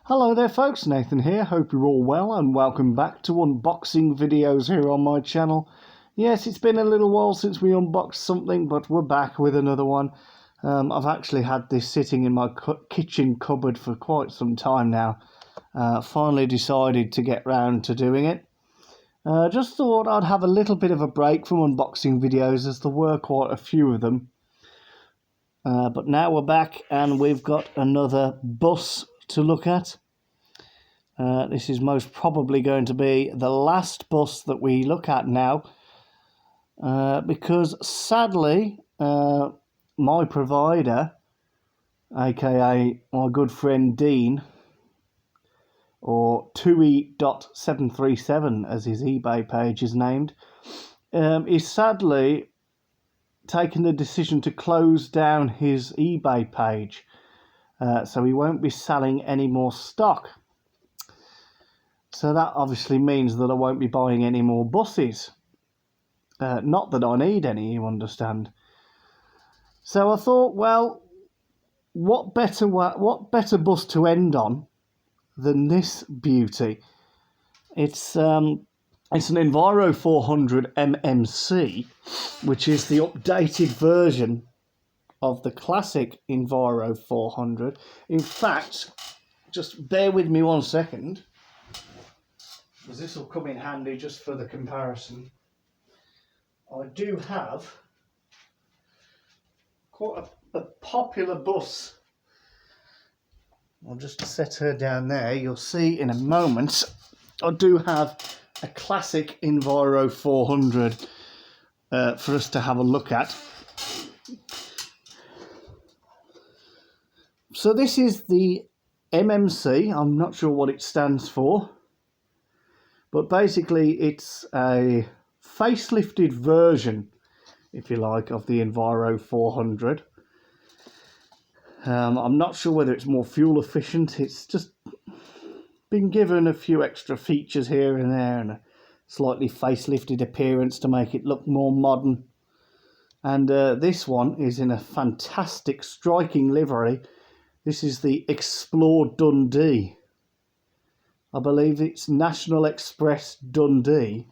Hello there folks, Nathan here, hope you're all well and welcome back to unboxing videos here on my channel. Yes, it's been a little while since we unboxed something, but we're back with another one. I've actually had this sitting in my kitchen cupboard for quite some time now. Finally decided to get round to doing it. Just thought I'd have a little bit of a break from unboxing videos as there were quite a few of them. But now we're back and we've got another bus to look at. This is most probably going to be the last bus that we look at now, because sadly my provider, aka my good friend Dean, or 2e.737 as his eBay page is named, is sadly taken the decision to close down his eBay page. So he won't be selling any more stock. So that obviously means that I won't be buying any more buses. Not that I need any, you understand. So I thought, well, what better bus to end on than this beauty? It's an Enviro 400 MMC, which is the updated version of the classic Enviro 400. In fact, just bear with me 1 second, because this will come in handy just for the comparison. I do have quite a popular bus. I'll just set her down there. You'll see in a moment. I do have a classic Enviro 400 for us to have a look at. So this is the MMC. I'm not sure what it stands for, but basically it's a facelifted version, if you like, of the Enviro 400. I'm not sure whether it's more fuel efficient. It's just been given a few extra features here and there and a slightly facelifted appearance to make it look more modern. And this one is in a fantastic, striking livery. This is the Xplore Dundee. I believe it's National Express Dundee.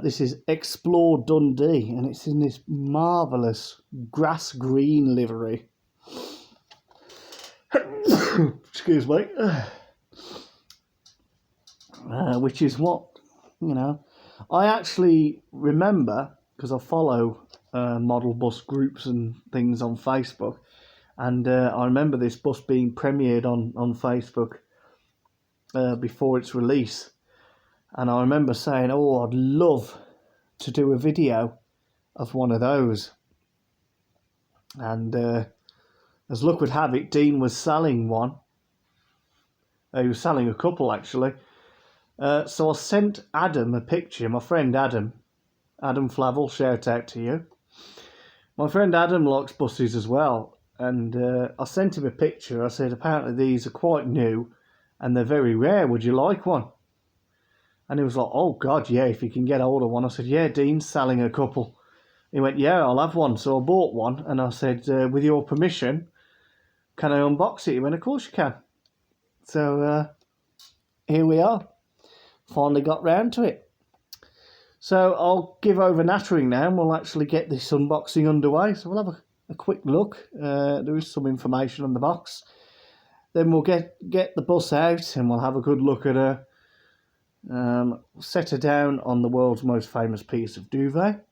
This is Xplore Dundee, and it's in this marvellous grass green livery. Excuse me. Which is what, you know, I actually remember, because I follow model bus groups and things on Facebook, and I remember this bus being premiered on Facebook before its release. And I remember saying, oh, I'd love to do a video of one of those. And as luck would have it, Dean was selling one. He was selling a couple, actually. So I sent Adam a picture, my friend Adam Flavel, shout out to you. My friend Adam likes buses as well. And I sent him a picture. I said, apparently these are quite new and they're very rare. Would you like one? And he was like, oh God, yeah, if you can get hold of one. I said, yeah, Dean's selling a couple. He went, yeah, I'll have one. So I bought one, and I said, with your permission, can I unbox it? He went, of course you can. So here we are. Finally got round to it. So I'll give over nattering now, and we'll actually get this unboxing underway. So we'll have a quick look. There is some information on the box. Then we'll get the bus out, and we'll have a good look at her. Set her down on the world's most famous piece of duvet,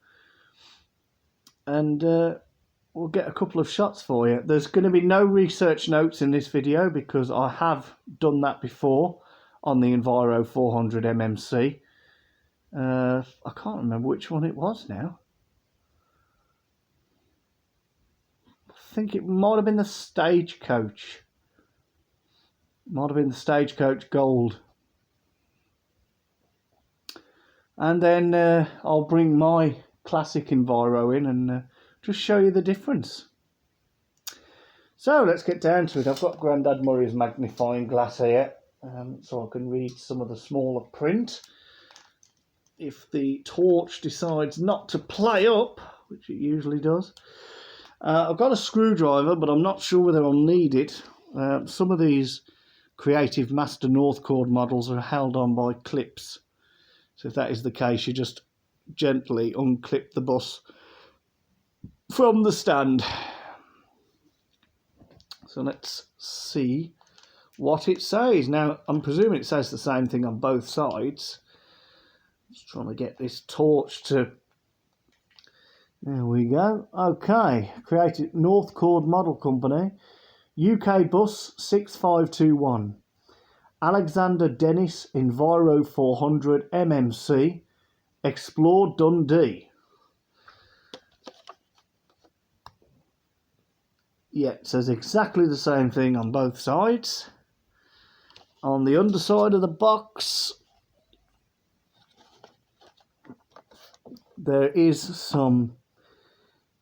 and we'll get a couple of shots for you. There's going to be no research notes in this video because I have done that before on the Enviro 400 MMC. I can't remember which one it was now. I think it might have been the Stagecoach. Might have been the Stagecoach Gold. And then I'll bring my classic Enviro in and just show you the difference. So let's get down to it. I've got Grandad Murray's magnifying glass here, so I can read some of the smaller print. If the torch decides not to play up, which it usually does. I've got a screwdriver, but I'm not sure whether I'll need it. Some of these Creative Master North Chord models are held on by clips. So if that is the case, you just gently unclip the bus from the stand. So let's see what it says. Now, I'm presuming it says the same thing on both sides. Just trying to get this torch to... There we go. Okay. Created North Chord Model Company. UK Bus 6521. Alexander Dennis Enviro 400 MMC. Xplore Dundee. Yeah, it says exactly the same thing on both sides. On the underside of the box, there is some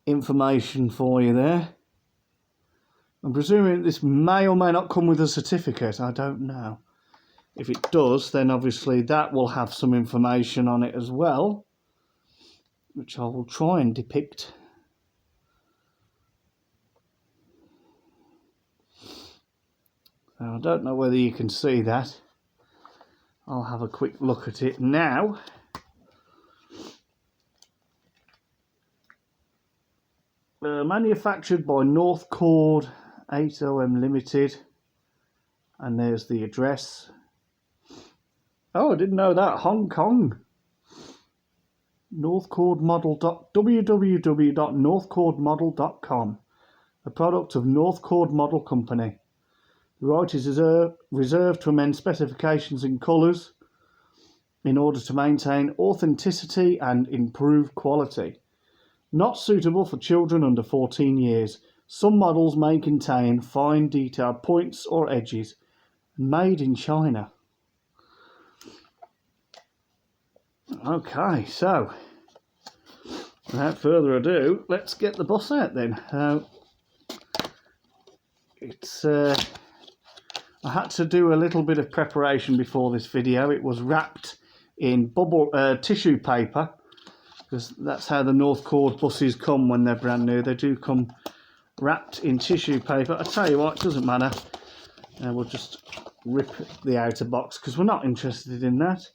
information for you there. I'm presuming this may or may not come with a certificate. I don't know. If it does, then obviously that will have some information on it as well, which I will try and depict. I don't know whether you can see that. I'll have a quick look at it now. Manufactured by North Chord 8OM Limited. And there's the address. Oh, I didn't know that. Hong Kong. www.northchordmodel.com. A product of North Chord Model Company. The right is reserved to amend specifications in colours in order to maintain authenticity and improve quality. Not suitable for children under 14 years. Some models may contain fine detailed points or edges. Made in China. Okay, so without further ado, let's get the bus out then. I had to do a little bit of preparation before this video. It was wrapped in tissue paper, because that's how the North Chord buses come when they're brand new. They do come wrapped in tissue paper. I tell you what, it doesn't matter. We'll just rip the outer box because we're not interested in that.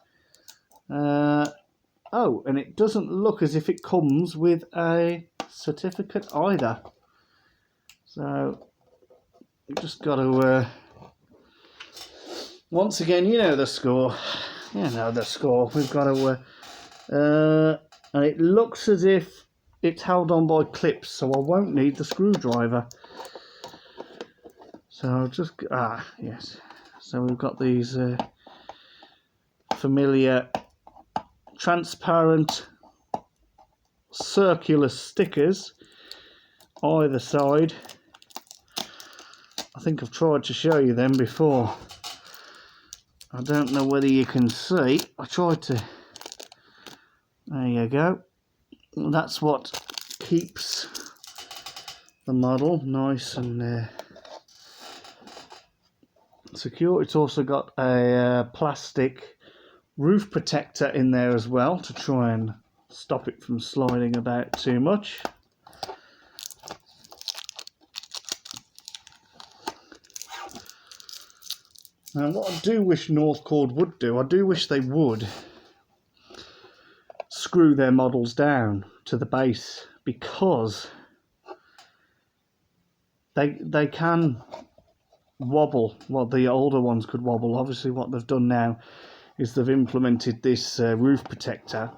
Oh, and it doesn't look as if it comes with a certificate either. So you just got to... once again, you know the score. You know the score. We've got to... and it looks as if it's held on by clips, so I won't need the screwdriver. So I'll just... yes. So we've got these familiar transparent circular stickers either side. I think I've tried to show you them before. I don't know whether you can see. I tried to... There you go. That's what keeps the model nice and secure. It's also got a plastic roof protector in there as well to try and stop it from sliding about too much. Now what I do wish North Chord would do, I do wish they would screw their models down to the base, because they can wobble. Well, the older ones could wobble. Obviously what they've done now is they've implemented this roof protector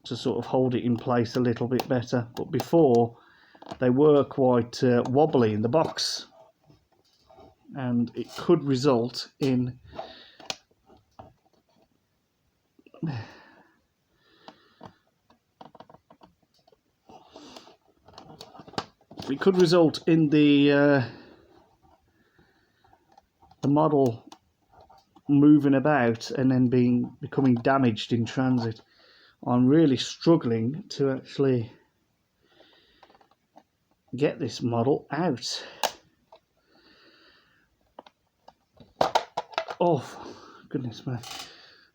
to sort of hold it in place a little bit better. But before, they were quite wobbly in the box, and it could result in the model moving about and then becoming damaged in transit. I'm really struggling to actually get this model out. Oh, goodness me.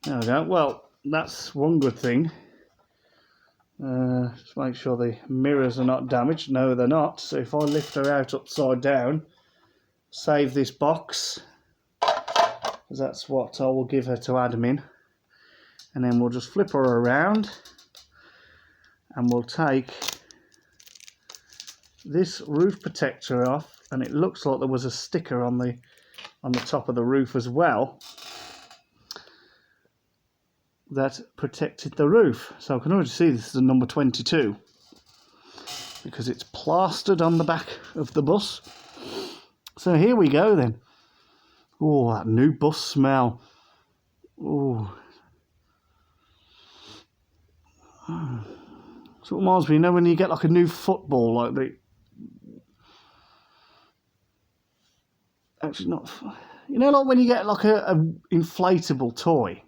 There we go. Well, that's one good thing. Just make sure the mirrors are not damaged. No, they're not. So if I lift her out upside down, save this box, because that's what I will give her to Adam in. And then we'll just flip her around and we'll take this roof protector off, and it looks like there was a sticker on the top of the roof as well that protected the roof. So I can already see this is a number 22 because it's plastered on the back of the bus. So here we go then. Oh, that new bus smell. Oh. So it reminds me, you know, when you get like a new football, like the... Actually not... You know, like when you get like a inflatable toy?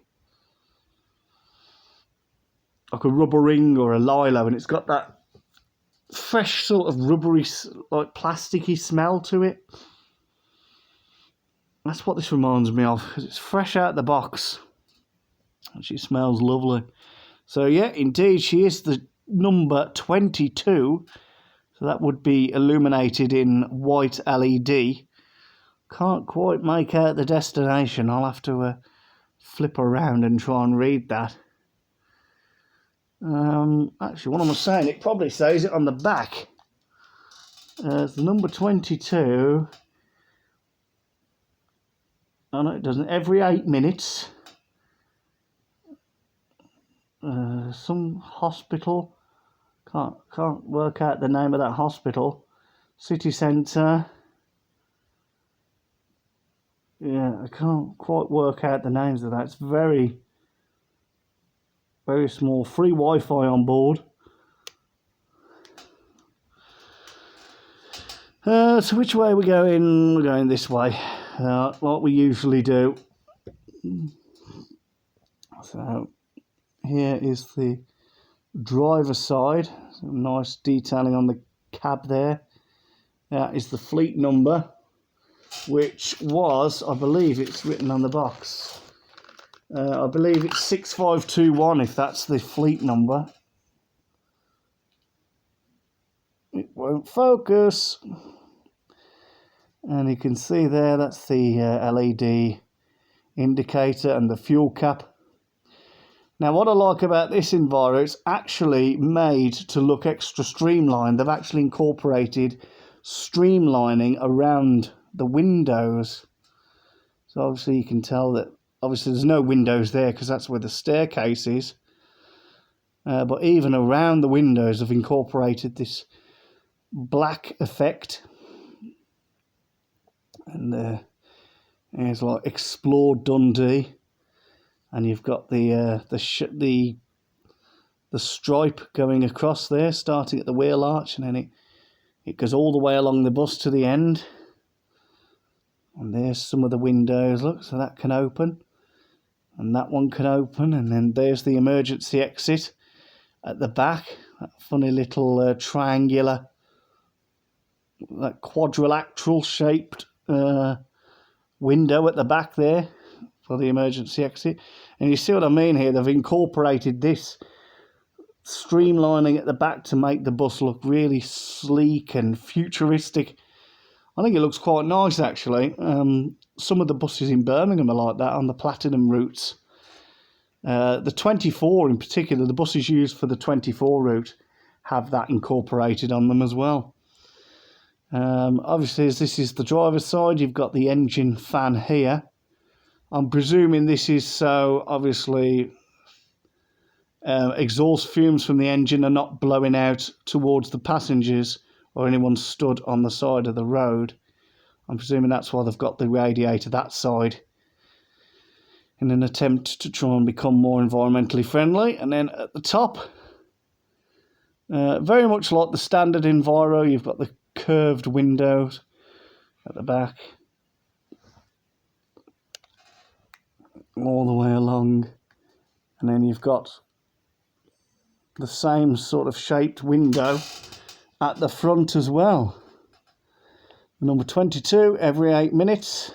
Like a rubber ring or a Lilo, and it's got that fresh sort of rubbery, like plasticky smell to it. That's what this reminds me of, because it's fresh out the box. And she smells lovely. So yeah, indeed, she is the number 22. So that would be illuminated in white LED. Can't quite make out the destination. I'll have to flip around and try and read that. Actually, what am I saying? It probably says it on the back. It's the number 22. Oh no, it doesn't. Every 8 minutes. Some hospital, can't work out the name of that hospital. City centre. Yeah, I can't quite work out the names of that. It's very, very small. Free Wi-Fi on board. So which way are we going? We're going this way, like we usually do. So here is the driver's side. Some nice detailing on the cab there. That is the fleet number, which was, I believe it's written on the box. I believe it's 6521 if that's the fleet number. It won't focus. And you can see there, that's the LED indicator and the fuel cap. Now what I like about this Enviro, it's actually made to look extra streamlined. They've actually incorporated streamlining around the windows. So obviously you can tell that, obviously there's no windows there because that's where the staircase is. But even around the windows have incorporated this black effect. And there's like Xplore Dundee. And you've got the stripe going across there, starting at the wheel arch, and then it goes all the way along the bus to the end. And there's some of the windows, look, so that can open. And that one can open, and then there's the emergency exit at the back. That funny little triangular, that quadrilateral shaped window at the back there for the emergency exit. And you see what I mean here? They've incorporated this streamlining at the back to make the bus look really sleek and futuristic. I think it looks quite nice, actually. Some of the buses in Birmingham are like that on the Platinum routes. The 24 in particular, the buses used for the 24 route have that incorporated on them as well. Obviously, as this is the driver's side, you've got the engine fan here. I'm presuming this is so, obviously, exhaust fumes from the engine are not blowing out towards the passengers or anyone stood on the side of the road. I'm presuming that's why they've got the radiator that side in an attempt to try and become more environmentally friendly. And then at the top, very much like the standard Enviro, you've got the curved windows at the back. All the way along, and then you've got the same sort of shaped window at the front as well. Number 22 every 8 minutes,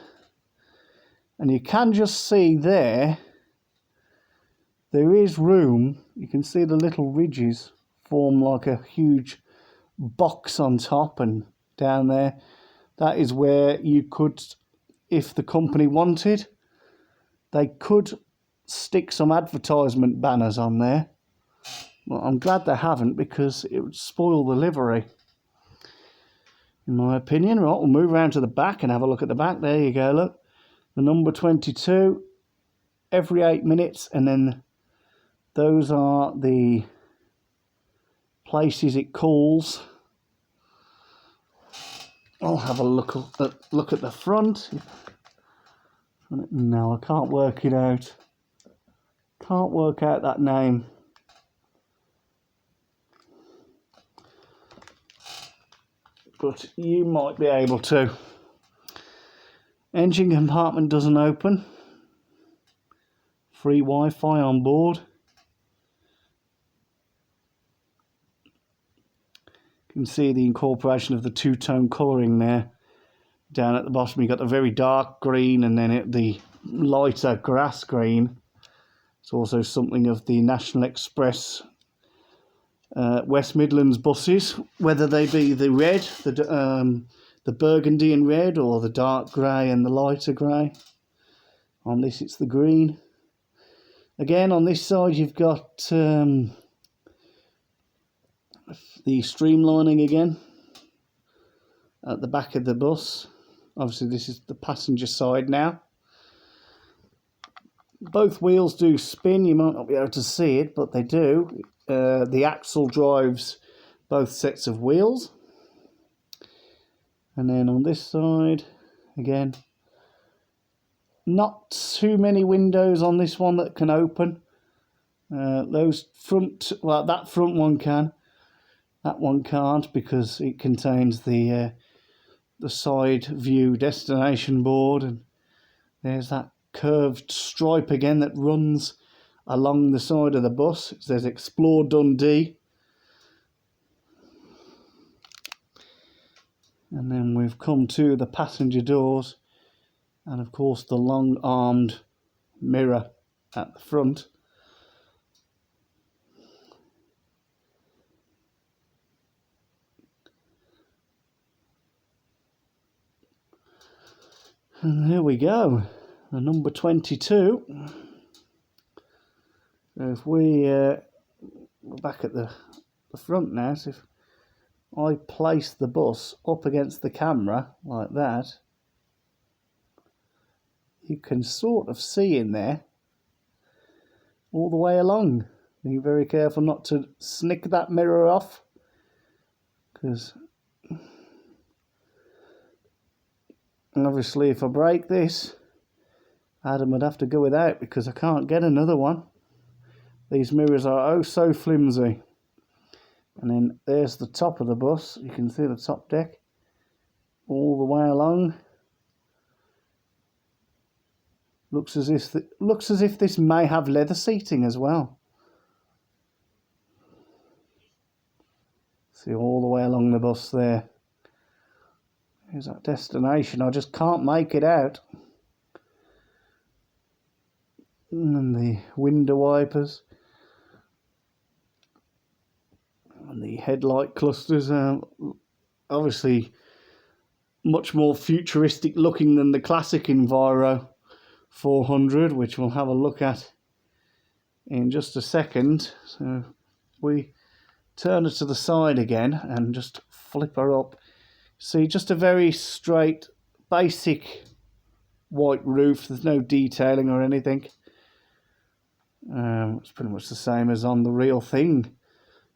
and you can just see there is room. You can see the little ridges form like a huge box on top, and down there, that is where you could, if the company wanted, They could stick some advertisement banners on there. Well, I'm glad they haven't, because it would spoil the livery, in my opinion. Right, we'll move around to the back and have a look at the back. There you go, look. The number 22 every 8 minutes, and then those are the places it calls. I'll have a look at the front. No, I can't work it out. Can't work out that name. But you might be able to. Engine compartment doesn't open. Free Wi-Fi on board. You can see the incorporation of the two-tone colouring there. Down at the bottom, you've got the very dark green, and then the lighter grass green. It's also something of the National Express West Midlands buses, whether they be the red, the burgundy and red, or the dark grey and the lighter grey. On this, it's the green. Again, on this side, you've got the streamlining again at the back of the bus. Obviously, this is the passenger side now. Both wheels do spin. You might not be able to see it, but they do. The axle drives both sets of wheels. And then on this side, again, not too many windows on this one that can open. Those front, well, that front one can. That one can't, because it contains the side view destination board, and there's that curved stripe again that runs along the side of the bus. It says Xplore Dundee. And then we've come to the passenger doors, and of course the long-armed mirror at the front. And there we go, the number 22. So if we're back at the front now, so if I place the bus up against the camera like that, you can sort of see in there all the way along. Be very careful not to snick that mirror off, because obviously if I break this, Adam would have to go without, because I can't get another one. These mirrors are oh so flimsy. And then there's the top of the bus. You can see the top deck all the way along. Looks as if this may have leather seating as well. See, all the way along the bus there. Here's that destination. I just can't make it out. And the window wipers. And the headlight clusters are obviously much more futuristic looking than the classic Enviro 400, which we'll have a look at in just a second. So we turn her to the side again and just flip her up. See, just a very straight, basic white roof. There's no detailing or anything. It's pretty much the same as on the real thing.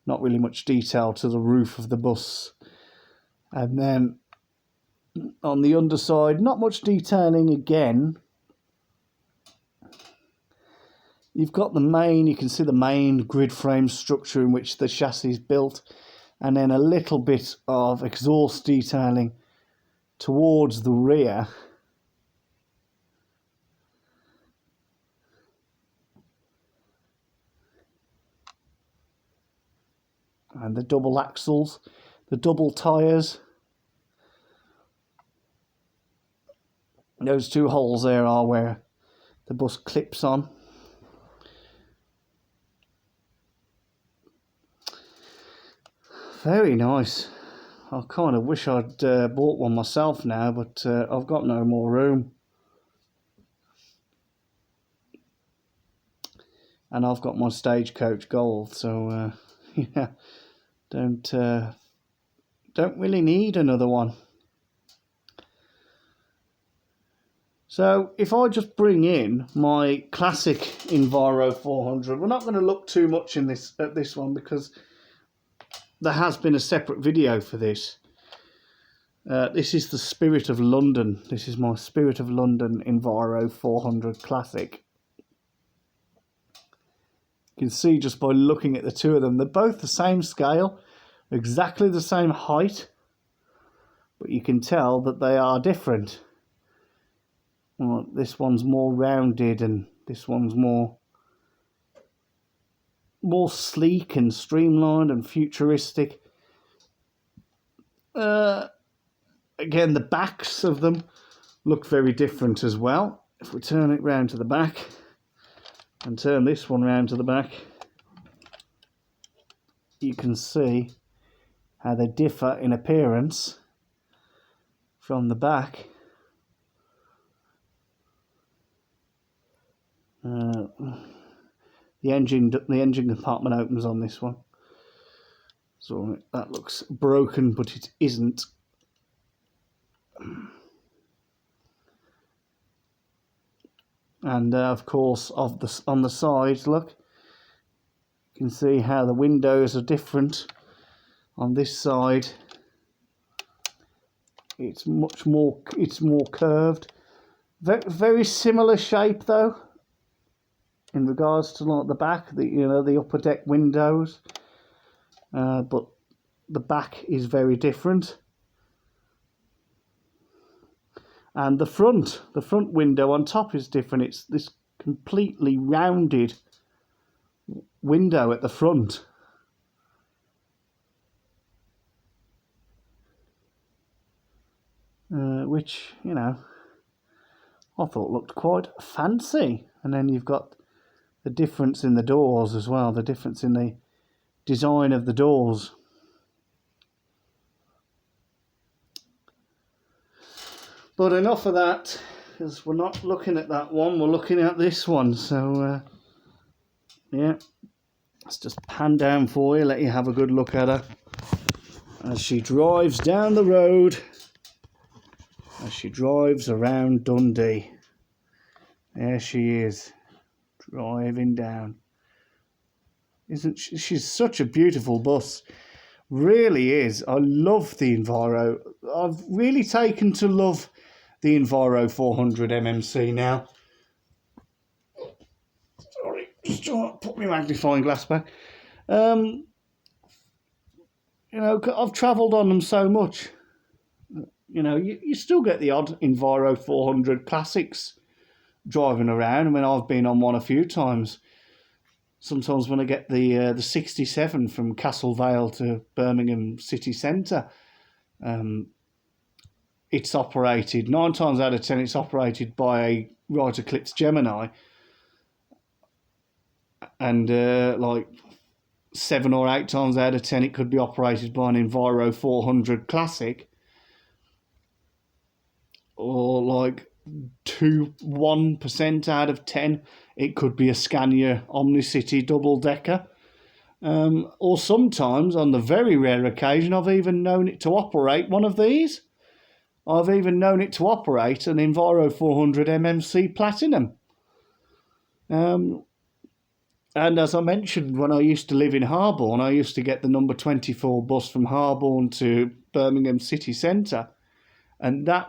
Not really much detail to the roof of the bus. And then on the underside, not much detailing again. You've got the main, you can see the main grid frame structure in which the chassis is built, and then a little bit of exhaust detailing towards the rear. And the double axles, the double tyres. Those two holes there are where the bus clips on. Very nice. I kind of wish I'd bought one myself now, but I've got no more room. and I've got my Stagecoach Gold, so yeah, don't really need another one. So if I just bring in my classic Enviro 400, we're not going to look too much in at this one because there has been a separate video for this. This is the Spirit of London. This is my Spirit of London Enviro 400 Classic. You can see just by looking at the two of them, they're both the same scale, exactly the same height, but you can tell that they are different. Well, this one's more rounded and this one's more sleek and streamlined and futuristic. Again, the backs of them look very different as well. If we turn it round to the back and turn this one round to the back, you can see how they differ in appearance from the back. The engine compartment opens on this one, so that looks broken, but it isn't. And of course, on the sides, look, you can see how the windows are different. On this side, it's more curved. Very similar shape though, in regards to like the back, the upper deck windows, but the back is very different. And the front window on top is different. It's this completely rounded window at the front. Which, I thought looked quite fancy. And then you've got the difference in the doors as well, the difference in the design of the doors. But enough of that, because we're not looking at that one, we're looking at this one. So, yeah, let's just pan down for you, let you have a good look at her as she drives down the road, as she drives around Dundee. There she is, driving down. Isn't she? She's such a beautiful bus. Really is. I love the Enviro. I've really taken to love the Enviro 400 MMC now. Sorry, just trying to put my magnifying glass back. I've travelled on them so much. You still get the odd Enviro 400 classics driving around. I mean, I've been on one a few times. Sometimes when I get the 67 from Castle Vale to Birmingham city centre, it's operated, 9 times out of 10, it's operated by a Right Eclipse Gemini. And like 7 or 8 times out of 10, it could be operated by an Enviro 400 Classic. Or like 1% out of 10, it could be a Scania Omnicity double-decker. Or sometimes, on the very rare occasion, I've even known it to operate one of these. I've even known it to operate an Enviro 400 MMC Platinum. And as I mentioned, when I used to live in Harborne, I used to get the number 24 bus from Harborne to Birmingham city centre. And that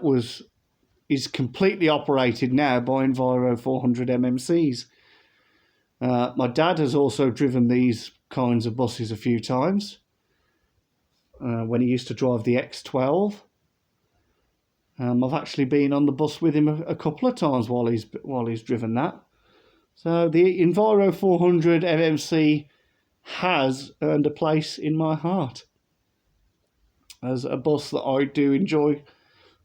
is completely operated now by Enviro 400 MMCs. My dad has also driven these kinds of buses a few times when he used to drive the X12. I've actually been on the bus with him a couple of times while he's driven that. So the Enviro 400 MMC has earned a place in my heart as a bus that I do enjoy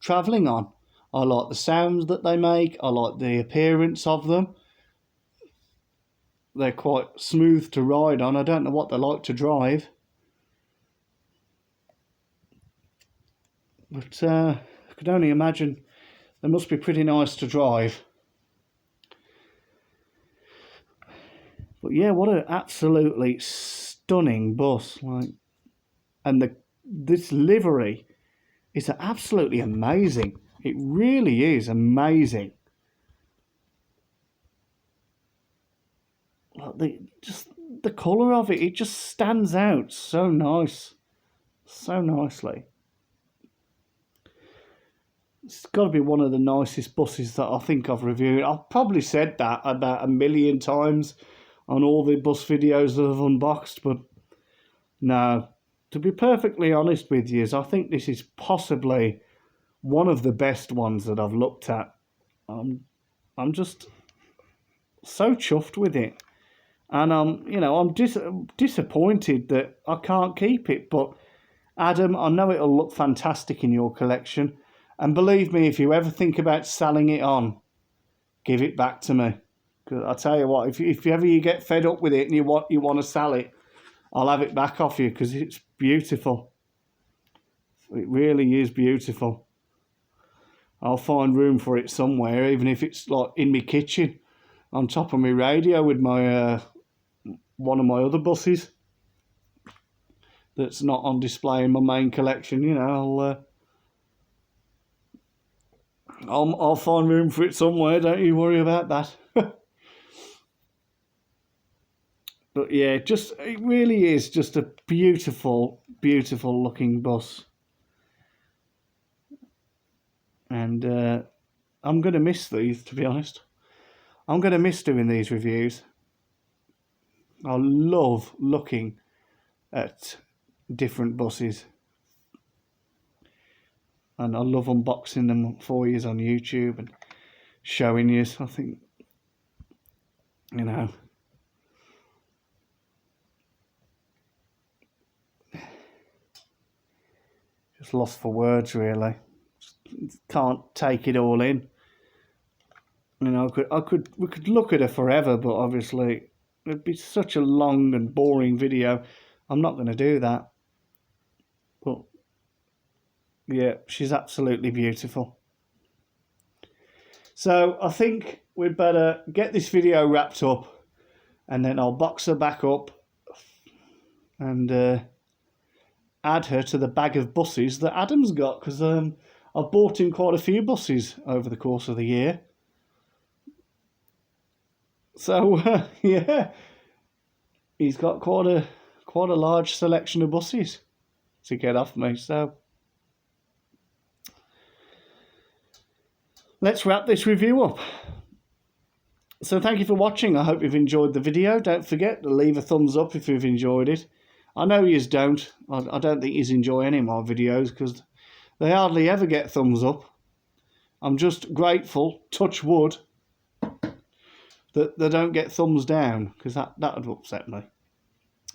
travelling on. I like the sounds that they make. I like the appearance of them. They're quite smooth to ride on. I don't know what they're like to drive. But I could only imagine they must be pretty nice to drive. But yeah, what an absolutely stunning bus! Like, and this livery is absolutely amazing. It really is amazing. Like the colour of it just stands out so nice, so nicely. It's got to be one of the nicest buses that I think I've reviewed. I've probably said that about 1,000,000 times on all the bus videos that I've unboxed, but no. To be perfectly honest with you, I think this is possibly one of the best ones that I've looked at. I'm just so chuffed with it, and I'm disappointed that I can't keep it. But Adam, I know it'll look fantastic in your collection. And believe me, if you ever think about selling it on, give it back to me. Because I tell you what, if ever you get fed up with it and you want to sell it, I'll have it back off you because it's beautiful. It really is beautiful. I'll find room for it somewhere, even if it's like in my kitchen, on top of my radio with my one of my other buses that's not on display in my main collection. You know, I'll find room for it somewhere. Don't you worry about that. But yeah, it really is just a beautiful, beautiful looking bus. And I'm going to miss these, to be honest. I'm going to miss doing these reviews. I love looking at different buses. And I love unboxing them for you on YouTube and showing you. I think, you know, just lost for words, really. Just can't take it all in. You know, we could look at her forever, but obviously it'd be such a long and boring video. I'm not going to do that. But yeah, she's absolutely beautiful. So I think we'd better get this video wrapped up, and then I'll box her back up and add her to the bag of buses that Adam's got, because I've bought him quite a few buses over the course of the year. So yeah, he's got quite a large selection of buses to get off me. So let's wrap this review up. So thank you for watching. I hope you've enjoyed the video. Don't forget to leave a thumbs up if you've enjoyed it. I know yous don't. I don't think yous enjoy any of my videos because they hardly ever get thumbs up. I'm just grateful, touch wood, that they don't get thumbs down, because that would upset me.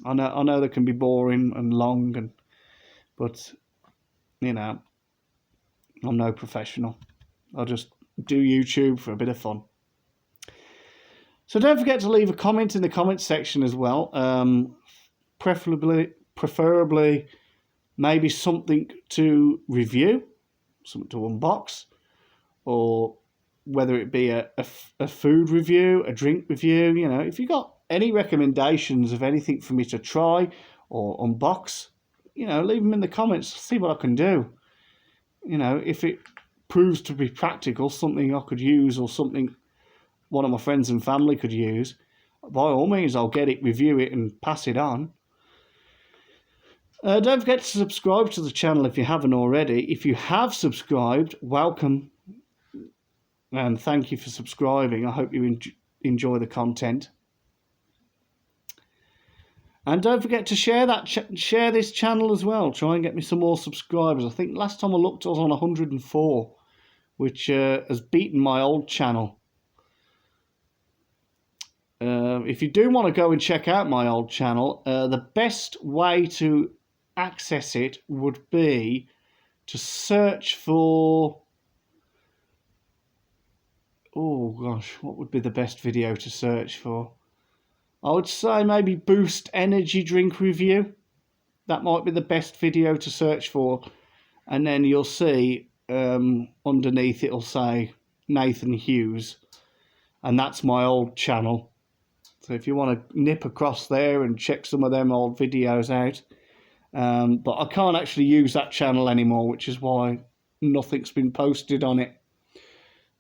I know they can be boring and long, but you know, I'm no professional. I just do YouTube for a bit of fun. So don't forget to leave a comment in the comments section as well. Preferably, maybe something to review, something to unbox, or whether it be a food review, a drink review. You know, if you got any recommendations of anything for me to try or unbox, you know, leave them in the comments. See what I can do. You know, if it proves to be practical, something I could use, or something one of my friends and family could use, by all means, I'll get it, review it, and pass it on. Don't forget to subscribe to the channel if you haven't already. If you have subscribed, welcome. And thank you for subscribing. I hope you enjoy the content. And don't forget to share share this channel as well. Try and get me some more subscribers. I think last time I looked, I was on 104, which has beaten my old channel. If you do want to go and check out my old channel, the best way to access it would be to search for... Oh gosh, what would be the best video to search for? I would say maybe Boost Energy Drink Review. That might be the best video to search for. And then you'll see underneath it'll say Nathan Hughes. And that's my old channel. So if you want to nip across there and check some of them old videos out. But I can't actually use that channel anymore, which is why nothing's been posted on it.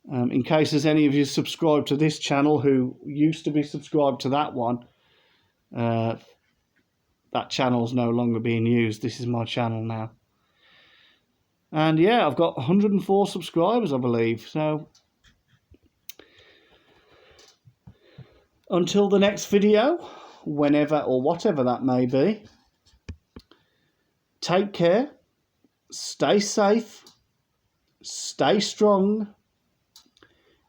In case there's any of you subscribed to this channel who used to be subscribed to that one, that channel's no longer being used. This is my channel now. And yeah, I've got 104 subscribers, I believe. So until the next video, whenever or whatever that may be, take care, stay safe, stay strong,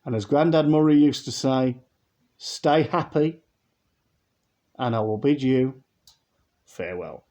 and as Grandad Murray used to say, stay happy, and I will bid you farewell.